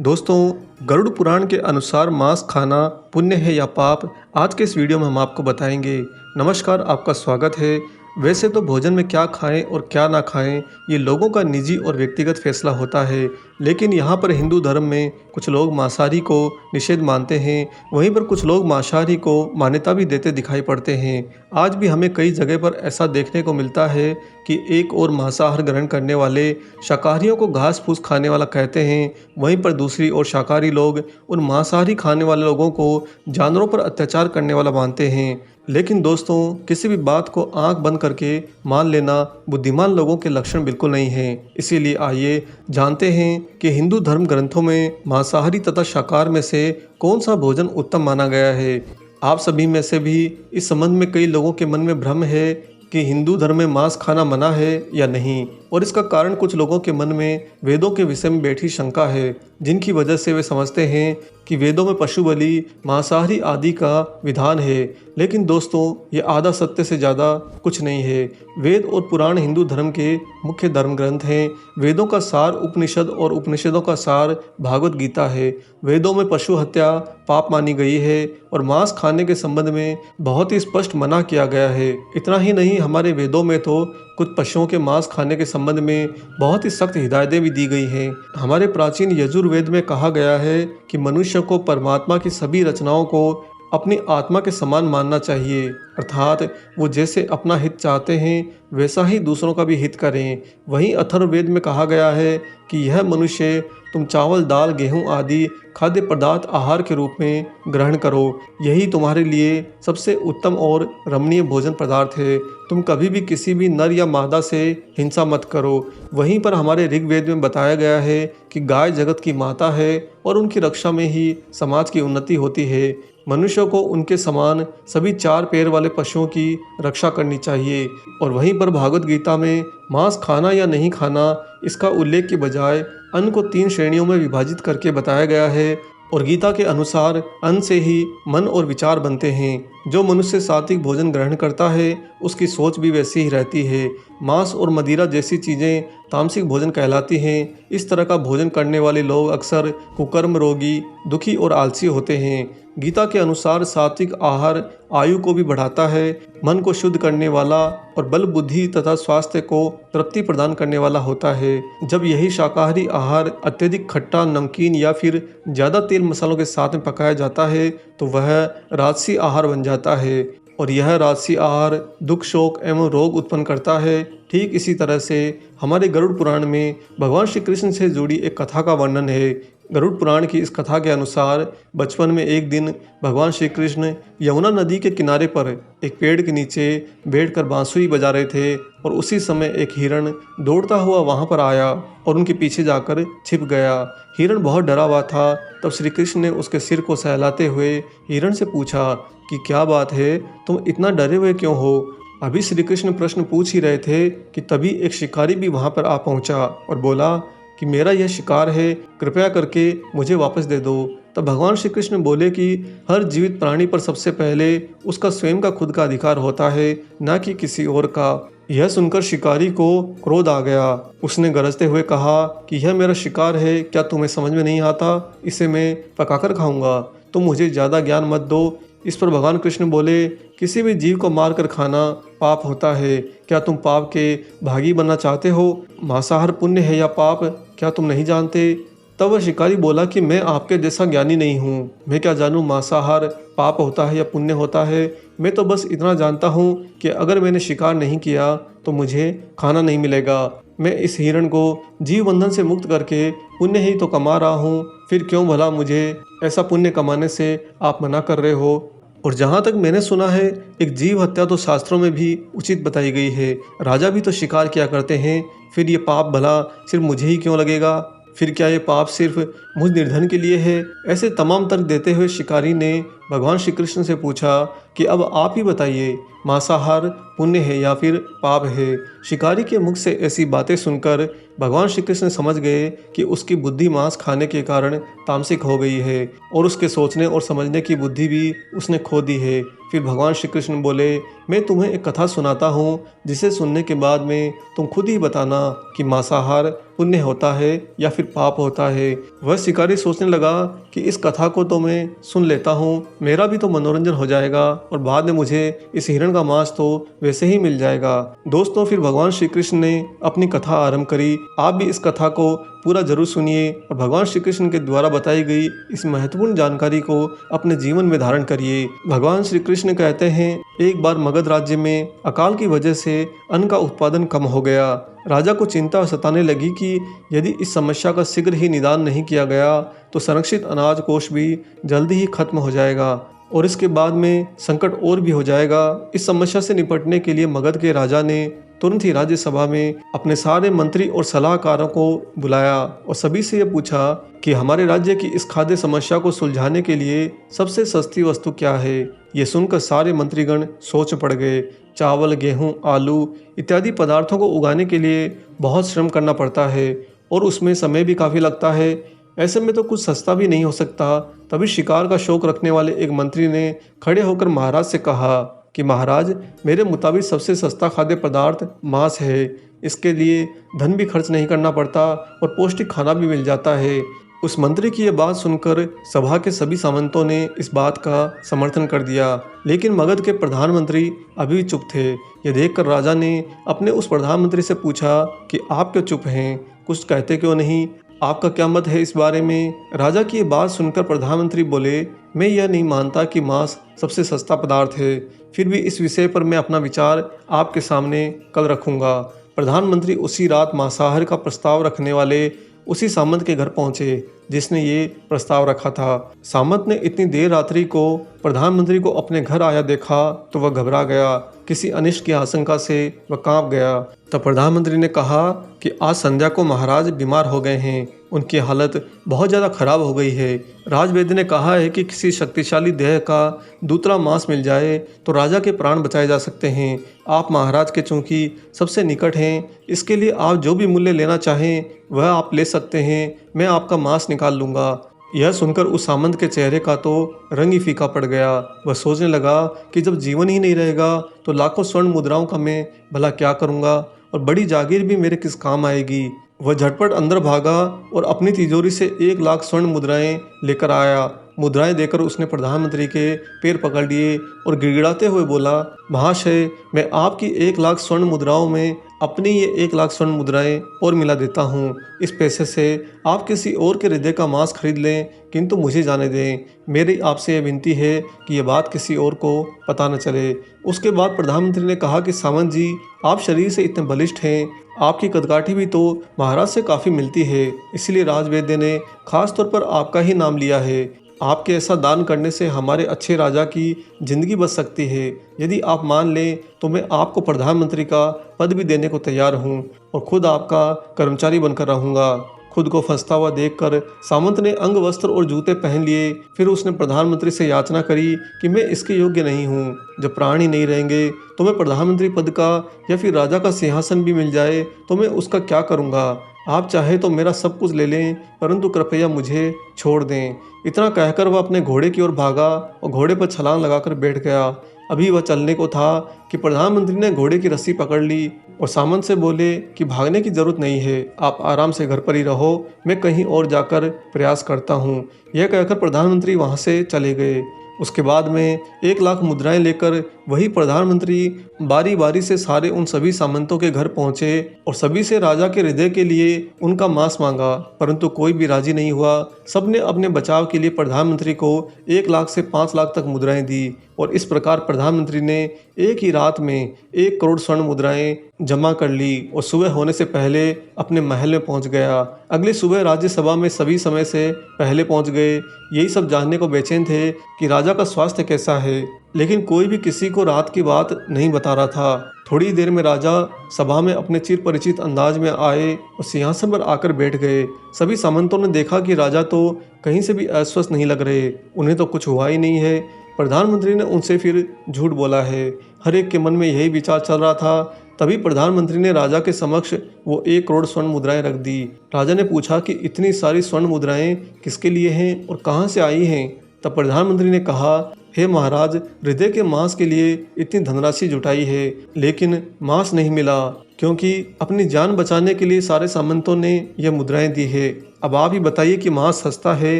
दोस्तों, गरुड़ पुराण के अनुसार मांस खाना पुण्य है या पाप, आज के इस वीडियो में हम आपको बताएंगे। नमस्कार, आपका स्वागत है। वैसे तो भोजन में क्या खाएं और क्या ना खाएं, ये लोगों का निजी और व्यक्तिगत फैसला होता है, लेकिन यहाँ पर हिंदू धर्म में कुछ लोग मांसाहारी को निषेध मानते हैं, वहीं पर कुछ लोग मांसाहारी को मान्यता भी देते दिखाई पड़ते हैं। आज भी हमें कई जगह पर ऐसा देखने को मिलता है कि एक और मांसाहार ग्रहण करने वाले शाकाहारियों को घास फूस खाने वाला कहते हैं, वहीं पर दूसरी ओर शाकाहारी लोग उन मांसाहारी खाने वाले लोगों को जानवरों पर अत्याचार करने वाला मानते हैं। लेकिन दोस्तों, किसी भी बात को आंख बंद करके मान लेना बुद्धिमान लोगों के लक्षण बिल्कुल नहीं है। इसीलिए आइए जानते हैं कि हिंदू धर्म ग्रंथों में मांसाहारी तथा शाकाहार में से कौन सा भोजन उत्तम माना गया है। आप सभी में से भी इस संबंध में कई लोगों के मन में भ्रम है कि हिंदू धर्म में मांस खाना मना है या नहीं, और इसका कारण कुछ लोगों के मन में वेदों के विषय में बैठी शंका है, जिनकी वजह से वे समझते हैं कि वेदों में पशु बलि, मांसाहारी आदि का विधान है। लेकिन दोस्तों, ये आधा सत्य से ज़्यादा कुछ नहीं है। वेद और पुराण हिंदू धर्म के मुख्य धर्म ग्रंथ हैं। वेदों का सार उपनिषद और उपनिषदों का सार भागवत गीता है। वेदों में पशु हत्या पाप मानी गई है और मांस खाने के संबंध में बहुत ही स्पष्ट मना किया गया है। इतना ही नहीं, हमारे वेदों में तो कुछ पशुओं के मांस खाने के संबंध में बहुत ही सख्त हिदायतें भी दी गई हैं। हमारे प्राचीन यजुर्वेद में कहा गया है कि मनुष्य को परमात्मा की सभी रचनाओं को अपनी आत्मा के समान मानना चाहिए, अर्थात वो जैसे अपना हित चाहते हैं वैसा ही दूसरों का भी हित करें। वहीं अथर्ववेद में कहा गया है कि यह मनुष्य तुम चावल, दाल, गेहूं आदि खाद्य पदार्थ आहार के रूप में ग्रहण करो, यही तुम्हारे लिए सबसे उत्तम और रमणीय भोजन पदार्थ है। तुम कभी भी किसी भी नर या मादा से हिंसा मत करो। वहीं पर हमारे ऋग्वेद में बताया गया है कि गाय जगत की माता है और उनकी रक्षा में ही समाज की उन्नति होती है। मनुष्यों को उनके समान सभी चार पैर वाले पशुओं की रक्षा करनी चाहिए। और वहीं पर भागवत गीता में मांस खाना या नहीं खाना, इसका उल्लेख के बजाय अन्न को 3 श्रेणियों में विभाजित करके बताया गया है। और गीता के अनुसार अन्न से ही मन और विचार बनते हैं। जो मनुष्य सात्विक भोजन ग्रहण करता है उसकी सोच भी वैसी ही रहती है। मांस और मदिरा जैसी चीज़ें तामसिक भोजन कहलाती हैं। इस तरह का भोजन करने वाले लोग अक्सर कुकर्म, रोगी, दुखी और आलसी होते हैं। गीता के अनुसार सात्विक आहार आयु को भी बढ़ाता है, मन को शुद्ध करने वाला और बल, बुद्धि तथा स्वास्थ्य को तृप्ति प्रदान करने वाला होता है। जब यही शाकाहारी आहार अत्यधिक खट्टा, नमकीन या फिर ज़्यादा तेल मसालों के साथ में पकाया जाता है तो वह राजसी आहार बन जाता है, और यह राजसी आहार दुख, शोक एवं रोग उत्पन्न करता है। ठीक इसी तरह से हमारे गरुड़ पुराण में भगवान श्री कृष्ण से जुड़ी एक कथा का वर्णन है। गरुड़ पुराण की इस कथा के अनुसार बचपन में एक दिन भगवान श्री कृष्ण यमुना नदी के किनारे पर एक पेड़ के नीचे बैठकर बांसुरी बजा रहे थे, और उसी समय एक हिरण दौड़ता हुआ वहां पर आया और उनके पीछे जाकर छिप गया। हिरण बहुत डरा हुआ था। तब श्री कृष्ण ने उसके सिर को सहलाते हुए हिरण से पूछा कि क्या बात है, तुम इतना डरे हुए क्यों हो। अभी श्री कृष्ण प्रश्न पूछ ही रहे थे कि तभी एक शिकारी भी वहां पर आ पहुंचा और बोला कि मेरा यह शिकार है, कृपया करके मुझे वापस दे दो। तब भगवान श्री कृष्ण बोले कि हर जीवित प्राणी पर सबसे पहले उसका स्वयं का खुद का अधिकार होता है, न कि किसी और का। यह सुनकर शिकारी को क्रोध आ गया। उसने गरजते हुए कहा कि यह मेरा शिकार है, क्या तुम्हें समझ में नहीं आता? इसे मैं पकाकर खाऊंगा, तुम मुझे ज़्यादा ज्ञान मत दो। इस पर भगवान कृष्ण बोले, किसी भी जीव को मारकर खाना पाप होता है। क्या तुम पाप के भागी बनना चाहते हो? मांसाहार पुण्य है या पाप, क्या तुम नहीं जानते? तब वह शिकारी बोला कि मैं आपके जैसा ज्ञानी नहीं हूँ, मैं क्या जानूँ मांसाहार पाप होता है या पुण्य होता है। मैं तो बस इतना जानता हूँ कि अगर मैंने शिकार नहीं किया तो मुझे खाना नहीं मिलेगा। मैं इस हिरण को जीव बंधन से मुक्त करके पुण्य ही तो कमा रहा हूँ, फिर क्यों भला मुझे ऐसा पुण्य कमाने से आप मना कर रहे हो। और जहाँ तक मैंने सुना है, एक जीव हत्या तो शास्त्रों में भी उचित बताई गई है। राजा भी तो शिकार किया करते हैं, फिर ये पाप भला सिर्फ मुझे ही क्यों लगेगा? फिर क्या ये पाप सिर्फ मुझ निर्धन के लिए है? ऐसे तमाम तर्क देते हुए शिकारी ने भगवान श्री कृष्ण से पूछा कि अब आप ही बताइए, मांसाहार पुण्य है या फिर पाप है। शिकारी के मुख से ऐसी बातें सुनकर भगवान श्री कृष्ण समझ गए कि उसकी बुद्धि मांस खाने के कारण तामसिक हो गई है और उसके सोचने और समझने की बुद्धि भी उसने खो दी है। फिर भगवान श्री कृष्ण बोले, मैं तुम्हें एक कथा सुनाता हूँ, जिसे सुनने के बाद में तुम खुद ही बताना कि मांसाहार पुण्य होता है या फिर पाप होता है। वह शिकारी सोचने लगा कि इस कथा को तो मैं सुन लेता हूँ, मेरा भी तो मनोरंजन हो जाएगा और बाद में मुझे इस हिरण का मांस तो वैसे ही मिल जाएगा। दोस्तों, फिर भगवान श्री कृष्ण ने अपनी कथा आरंभ करी। आप भी इस कथा को पूरा जरूर सुनिए और भगवान श्री कृष्ण के द्वारा बताई गई इस महत्वपूर्ण जानकारी को अपने जीवन में धारण करिए। भगवान श्री कृष्ण कहते हैं, एक बार मगध राज्य में अकाल की वजह से अन्न का उत्पादन कम हो गया। राजा को चिंता सताने लगी कि यदि इस समस्या का शीघ्र ही निदान नहीं किया गया तो संरक्षित अनाज कोष भी जल्दी ही खत्म हो जाएगा और इसके बाद में संकट और भी हो जाएगा। इस समस्या से निपटने के लिए मगध के राजा ने तुरंत ही राज्यसभा में अपने सारे मंत्री और सलाहकारों को बुलाया और सभी से यह पूछा कि हमारे राज्य की इस खाद्य समस्या को सुलझाने के लिए सबसे सस्ती वस्तु क्या है। ये सुनकर सारे मंत्रीगण सोच पड़ गए। चावल, गेहूं, आलू इत्यादि पदार्थों को उगाने के लिए बहुत श्रम करना पड़ता है और उसमें समय भी काफ़ी लगता है। ऐसे में तो कुछ सस्ता भी नहीं हो सकता। तभी शिकार का शौक रखने वाले एक मंत्री ने खड़े होकर महाराज से कहा कि महाराज, मेरे मुताबिक सबसे सस्ता खाद्य पदार्थ मांस है। इसके लिए धन भी खर्च नहीं करना पड़ता और पौष्टिक खाना भी मिल जाता है। उस मंत्री की यह बात सुनकर सभा के सभी सामंतों ने इस बात का समर्थन कर दिया, लेकिन मगध के प्रधानमंत्री अभी भी चुप थे। यह देखकर राजा ने अपने उस प्रधानमंत्री से पूछा कि आप क्यों चुप हैं, कुछ कहते क्यों नहीं, आपका क्या मत है इस बारे में। राजा की ये बात सुनकर प्रधानमंत्री बोले, मैं यह नहीं मानता कि मांस सबसे सस्ता पदार्थ है, फिर भी इस विषय पर मैं अपना विचार आपके सामने कल रखूंगा। प्रधानमंत्री उसी रात मांसाहार का प्रस्ताव रखने वाले उसी सामंत के घर पहुंचे जिसने ये प्रस्ताव रखा था। सामंत ने इतनी देर रात्रि को प्रधानमंत्री को अपने घर आया देखा तो वह घबरा गया। किसी अनिष्ट की आशंका से वह कांप गया। तब प्रधानमंत्री ने कहा कि आज संध्या को महाराज बीमार हो गए हैं, उनकी हालत बहुत ज़्यादा खराब हो गई है। राजवैद्य ने कहा है कि किसी शक्तिशाली देह का दूसरा मांस मिल जाए तो राजा के प्राण बचाए जा सकते हैं। आप महाराज के चूंकि सबसे निकट हैं, इसके लिए आप जो भी मूल्य लेना चाहें वह आप ले सकते हैं, मैं आपका मांस निकाल लूँगा। यह सुनकर उस सामंत के चेहरे का तो रंग ही फीका पड़ गया। वह सोचने लगा कि जब जीवन ही नहीं रहेगा तो लाखों स्वर्ण मुद्राओं का मैं भला क्या करूँगा और बड़ी जागीर भी मेरे किस काम आएगी। वह झटपट अंदर भागा और अपनी तिजोरी से 1 लाख स्वर्ण मुद्राएं लेकर आया। मुद्राएं देकर उसने प्रधानमंत्री के पैर पकड़ लिए और गिड़गिड़ाते हुए बोला, महाशय, मैं आपकी 1 लाख स्वर्ण मुद्राओं में अपनी ये 1 लाख स्वर्ण मुद्राएं और मिला देता हूँ। इस पैसे से आप किसी और के हृदय का मांस खरीद लें, किंतु मुझे जाने दें। मेरी आपसे यह विनती है कि यह बात किसी और को पता न चले। उसके बाद प्रधानमंत्री ने कहा कि सामंत जी, आप शरीर से इतने बलिष्ठ हैं, आपकी कदकाठी भी तो महाराज से काफ़ी मिलती है, इसलिए राजवैद्य ने खास तौर पर आपका ही नाम लिया है। आपके ऐसा दान करने से हमारे अच्छे राजा की जिंदगी बच सकती है। यदि आप मान लें तो मैं आपको प्रधानमंत्री का पद भी देने को तैयार हूँ और खुद आपका कर्मचारी बनकर रहूँगा। खुद को फंसता हुआ देखकर सामंत ने अंग वस्त्र और जूते पहन लिए। फिर उसने प्रधानमंत्री से याचना करी कि मैं इसके योग्य नहीं हूँ। जब प्राण ही नहीं रहेंगे तो मैं प्रधानमंत्री पद का या फिर राजा का सिंहासन भी मिल जाए तो मैं उसका क्या करूँगा। आप चाहे तो मेरा सब कुछ ले लें, परंतु कृपया मुझे छोड़ दें। इतना कहकर वह अपने घोड़े की ओर भागा और घोड़े पर छलांग लगाकर बैठ गया। अभी वह चलने को था कि प्रधानमंत्री ने घोड़े की रस्सी पकड़ ली और सामंत से बोले कि भागने की जरूरत नहीं है, आप आराम से घर पर ही रहो, मैं कहीं और जाकर प्रयास करता हूँ। यह कहकर प्रधानमंत्री वहाँ से चले गए। उसके बाद में 1 लाख मुद्राएं लेकर वही प्रधानमंत्री बारी बारी से सारे उन सभी सामंतों के घर पहुंचे और सभी से राजा के हृदय के लिए उनका मांस मांगा, परंतु कोई भी राजी नहीं हुआ। सबने अपने बचाव के लिए प्रधानमंत्री को 1 लाख से 5 लाख तक मुद्राएं दी और इस प्रकार प्रधानमंत्री ने एक ही रात में 1 करोड़ स्वर्ण मुद्राएं जमा कर ली और सुबह होने से पहले अपने महल में पहुंच गया। अगली सुबह राज्यसभा में सभी समय से पहले पहुंच गए। यही सब जानने को बेचैन थे कि राजा का स्वास्थ्य कैसा है, लेकिन कोई भी किसी को रात की बात नहीं बता रहा था। थोड़ी देर में राजा सभा में अपने चिर परिचित अंदाज में आए और सिंहासन पर आकर बैठ गए। सभी सामंतों ने देखा कि राजा तो कहीं से भी अस्वस्थ नहीं लग रहे, उन्हें तो कुछ हुआ ही नहीं है। प्रधानमंत्री ने उनसे फिर झूठ बोला है। हर एक के मन में यही विचार चल रहा था। तभी प्रधानमंत्री ने राजा के समक्ष वो 1 करोड़ स्वर्ण मुद्राएं रख दी। राजा ने पूछा कि इतनी सारी स्वर्ण मुद्राएं किसके लिए हैं और कहाँ से आई हैं। तब प्रधानमंत्री ने कहा, हे महाराज, हृदय के मांस के लिए इतनी धनराशि जुटाई है, लेकिन मांस नहीं मिला, क्योंकि अपनी जान बचाने के लिए सारे सामंतों ने यह मुद्राएं दी है। अब आप ही बताइए कि मांस सस्ता है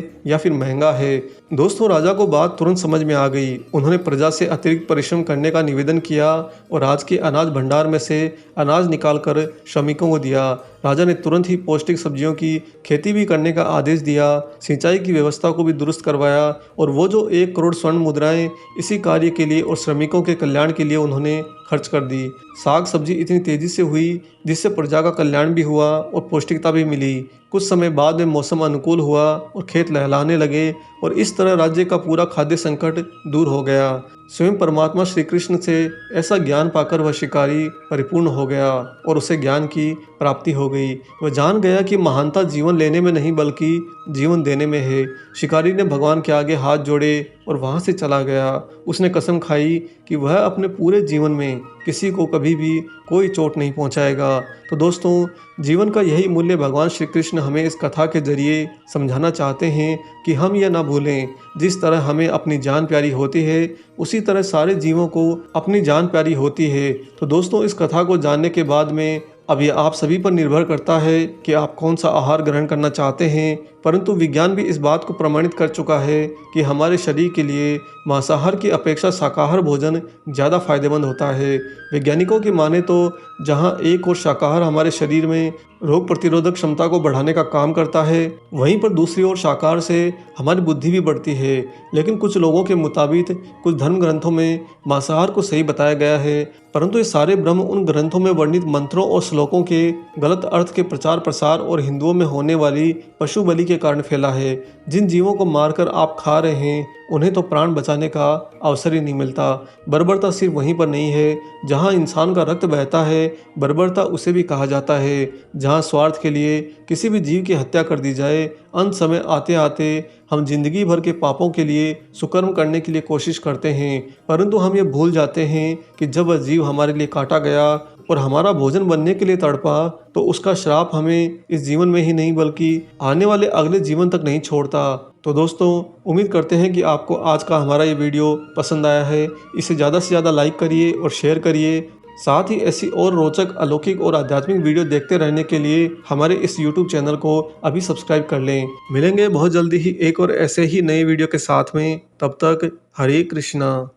या फिर महंगा है। दोस्तों, राजा को बात तुरंत समझ में आ गई। उन्होंने प्रजा से अतिरिक्त परिश्रम करने का निवेदन किया और राज के अनाज भंडार में से अनाज निकालकर श्रमिकों को दिया। राजा ने तुरंत ही पौष्टिक सब्जियों की खेती भी करने का आदेश दिया, सिंचाई की व्यवस्था को भी दुरुस्त करवाया और वो जो 1 करोड़ स्वर्ण मुद्राएं इसी कार्य के लिए और श्रमिकों के कल्याण के लिए उन्होंने खर्च कर दी। साग सब्जी इतनी तेजी से हुई जिससे प्रजा का कल्याण भी हुआ और पौष्टिकता भी मिली। कुछ समय बाद में मौसम अनुकूल हुआ और खेत लहलाने लगे और इस तरह राज्य का पूरा खाद्य संकट दूर हो गया। स्वयं परमात्मा श्री कृष्ण से ऐसा ज्ञान पाकर वह शिकारी परिपूर्ण हो गया और उसे ज्ञान की प्राप्ति हो गई। वह जान गया कि महानता जीवन लेने में नहीं बल्कि जीवन देने में है। शिकारी ने भगवान के आगे हाथ जोड़े और वहां से चला गया। उसने कसम खाई कि वह अपने पूरे जीवन में किसी को कभी भी कोई चोट नहीं पहुंचाएगा। तो दोस्तों, जीवन का यही मूल्य भगवान श्री कृष्ण हमें इस कथा के जरिए समझाना चाहते हैं कि हम यह ना भूलें, जिस तरह हमें अपनी जान प्यारी होती है उसी तरह सारे जीवों को अपनी जान प्यारी होती है। तो दोस्तों, इस कथा को जानने के बाद में अब ये आप सभी पर निर्भर करता है कि आप कौन सा आहार ग्रहण करना चाहते हैं। परंतु विज्ञान भी इस बात को प्रमाणित कर चुका है कि हमारे शरीर के लिए मांसाहार की अपेक्षा शाकाहार भोजन ज़्यादा फायदेमंद होता है। वैज्ञानिकों की माने तो जहां एक और शाकाहार हमारे शरीर में रोग प्रतिरोधक क्षमता को बढ़ाने का काम करता है, वहीं पर दूसरी ओर शाकाहार से हमारी बुद्धि भी बढ़ती है। लेकिन कुछ लोगों के मुताबिक कुछ धर्म ग्रंथों में मांसाहार को सही बताया गया है, परंतु ये सारे भ्रम उन ग्रंथों में वर्णित मंत्रों और श्लोकों के गलत अर्थ के प्रचार प्रसार और हिंदुओं में होने वाली पशु बलि के कारण फैला है। जिन जीवों को मारकर आप खा रहे हैं उन्हें तो प्राण बचाने का अवसर ही नहीं मिलता। बर्बरता सिर्फ वहीं पर नहीं है जहां इंसान का रक्त बहता है, बर्बरता उसे भी कहा जाता है जहां स्वार्थ के लिए किसी भी जीव की हत्या कर दी जाए। अंत समय आते आते हम जिंदगी भर के पापों के लिए सुकर्म करने के लिए कोशिश करते हैं, परंतु हम ये भूल जाते हैं कि जब वह जीव हमारे लिए काटा गया और हमारा भोजन बनने के लिए तड़पा तो उसका श्राप हमें इस जीवन में ही नहीं बल्कि आने वाले अगले जीवन तक नहीं छोड़ता। तो दोस्तों, उम्मीद करते हैं कि आपको आज का हमारा ये वीडियो पसंद आया है। इसे ज़्यादा से ज़्यादा लाइक करिए और शेयर करिए। साथ ही ऐसी और रोचक, अलौकिक और आध्यात्मिक वीडियो देखते रहने के लिए हमारे इस YouTube चैनल को अभी सब्सक्राइब कर लें। मिलेंगे बहुत जल्दी ही एक और ऐसे ही नए वीडियो के साथ में। तब तक हरे कृष्णा।